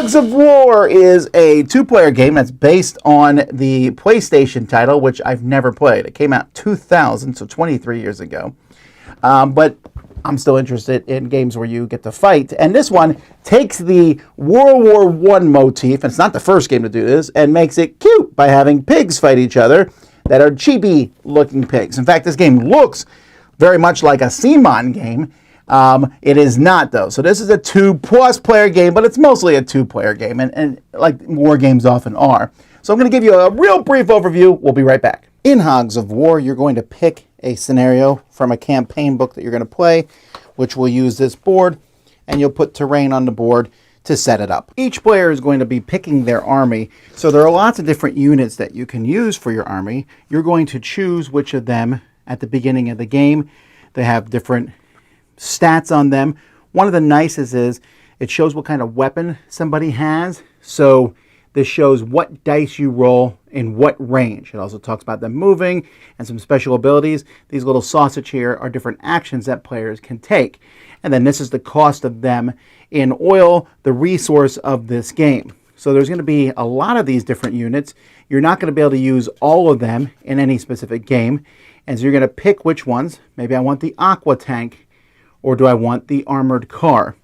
Hogs of War is a two-player game that's based on the PlayStation title, which I've never played. It came out 2000, so 23 years ago. But I'm still interested in games where you get to fight. And this one takes the World War I motif, and it's not the first game to do this, and makes it cute by having pigs fight each other that are chibi-looking pigs. In fact, this game looks very much like a CMON game. It is not, though. So this is a 2+ player game, but it's mostly a 2-player game, and like war games often are. So I'm going to give you a real brief overview. We'll be right back. In Hogs of War, you're going to pick a scenario from a campaign book that you're going to play, which will use this board, and you'll put terrain on the board to set it up. Each player is going to be picking their army, so there are lots of different units that you can use for your army. You're going to choose which of them at the beginning of the game. They have different stats on them. One of the nicest is it shows what kind of weapon somebody has. So this shows what dice you roll in what range. It also talks about them moving and some special abilities. These little sausage here are different actions that players can take. And then this is the cost of them in oil, the resource of this game. So there's going to be a lot of these different units. You're not going to be able to use all of them in any specific game. And so you're going to pick which ones. Maybe I want the aqua tank, or do I want the armored car?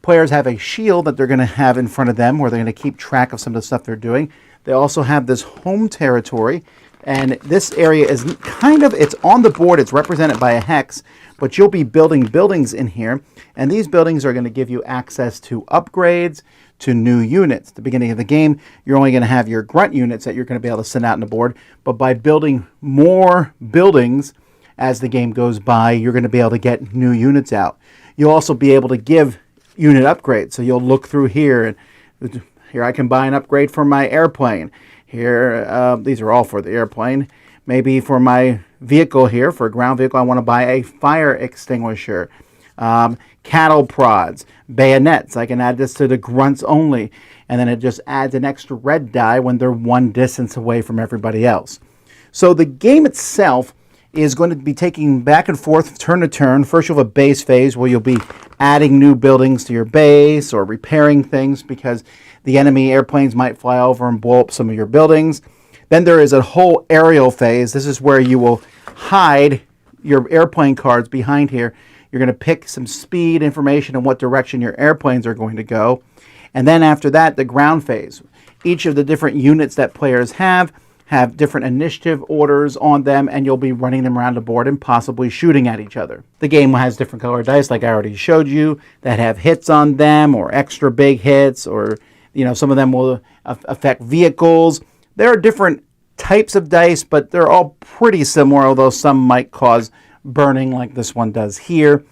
Players have a shield that they're going to have in front of them where they're going to keep track of some of the stuff they're doing. They also have this home territory, and this area is it's on the board, it's represented by a hex, but you'll be building buildings in here, and these buildings are going to give you access to upgrades, to new units. At the beginning of the game, you're only going to have your grunt units that you're going to be able to send out on the board, but by building more buildings as the game goes by, you're going to be able to get new units out. You'll also be able to give unit upgrades. So you'll look through here, and here I can buy an upgrade for my airplane. Here, these are all for the airplane. Maybe for my vehicle here, for a ground vehicle, I want to buy a fire extinguisher. Cattle prods, bayonets. I can add this to the grunts only. And then it just adds an extra red die when they're one distance away from everybody else. So the game itself is going to be taking back and forth, turn to turn. First, you'll have a base phase where you'll be adding new buildings to your base or repairing things because the enemy airplanes might fly over and blow up some of your buildings. Then there is a whole aerial phase. This is where you will hide your airplane cards behind here. You're going to pick some speed information and what direction your airplanes are going to go. And then after that, the ground phase. Each of the different units that players have different initiative orders on them, and you'll be running them around the board and possibly shooting at each other. The game has different colored dice, like I already showed you, that have hits on them or extra big hits, or some of them will affect vehicles. There are different types of dice, but they're all pretty similar, although some might cause burning like this one does here.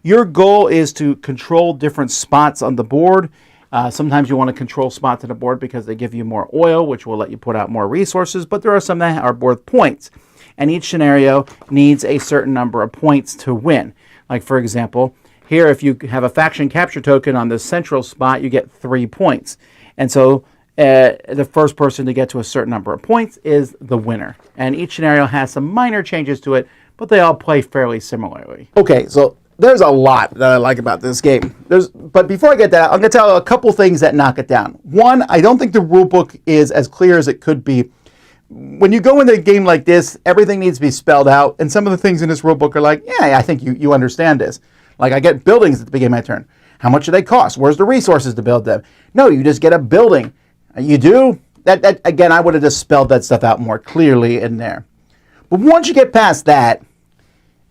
Your goal is to control different spots on the board. Sometimes you want to control spots on the board because they give you more oil, which will let you put out more resources, but there are some that are worth points. And each scenario needs a certain number of points to win. Like, for example, here if you have a faction capture token on the central spot, you get 3 points. And so the first person to get to a certain number of points is the winner. And each scenario has some minor changes to it, but they all play fairly similarly. Okay, so there's a lot that I like about this game. But before I get that, I'm going to tell a couple things that knock it down. One, I don't think the rulebook is as clear as it could be. When you go into a game like this, everything needs to be spelled out, and some of the things in this rulebook are like, yeah, I think you understand this. Like, I get buildings at the beginning of my turn. How much do they cost? Where's the resources to build them? No, you just get a building. You do? That again, I would have just spelled that stuff out more clearly in there. But once you get past that,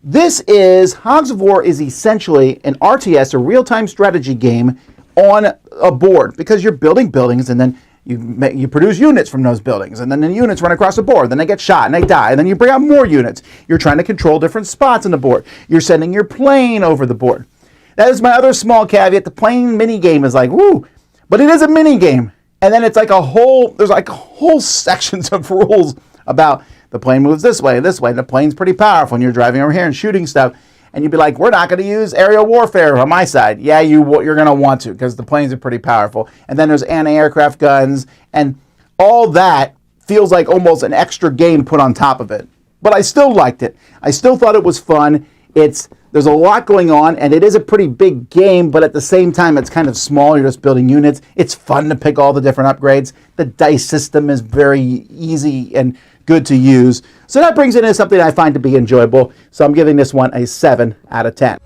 Hogs of War is essentially an RTS, a real-time strategy game on a board, because you're building buildings and then you produce units from those buildings, and then the units run across the board, then they get shot and they die, and then you bring out more units. You're trying to control different spots on the board. You're sending your plane over the board. That is my other small caveat. The plane mini game is like, woo, but it is a mini game. And then it's like there's like whole sections of rules about the plane moves this way, the plane's pretty powerful, and you're driving over here and shooting stuff, and you'd be like, we're not going to use aerial warfare on my side. Yeah, you're going to want to, because the planes are pretty powerful. And then there's anti-aircraft guns, and all that feels like almost an extra game put on top of it. But I still liked it. I still thought it was fun. There's a lot going on, and it is a pretty big game, but at the same time, it's kind of small. You're just building units. It's fun to pick all the different upgrades. The dice system is very easy and good to use. So that brings it into something I find to be enjoyable. So I'm giving this one a 7 out of 10.